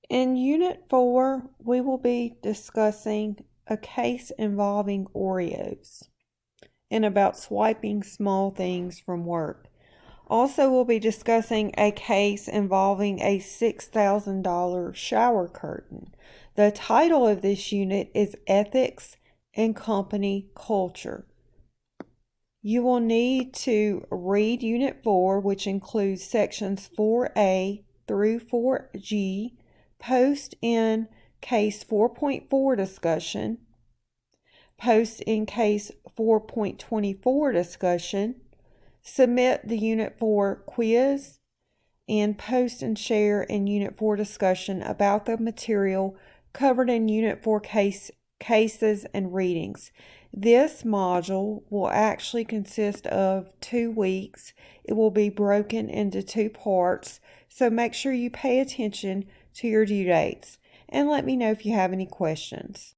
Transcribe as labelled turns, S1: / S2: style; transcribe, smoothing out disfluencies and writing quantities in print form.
S1: In Unit 4, we will be discussing a case involving Oreos and about swiping small things from work. Also, we'll be discussing a case involving a $6,000 shower curtain. The title of this unit is Ethics and Company Culture. You will need to read Unit 4, which includes sections 4A through 4G, post in Case 4.4 discussion, post in Case 4.24 discussion, submit the Unit 4 quiz, and post and share in Unit 4 discussion about the material covered in Unit 4 cases and readings. This module will actually consist of 2 weeks. It will be broken into 2 parts, so make sure you pay attention to your due dates. And let me know if you have any questions.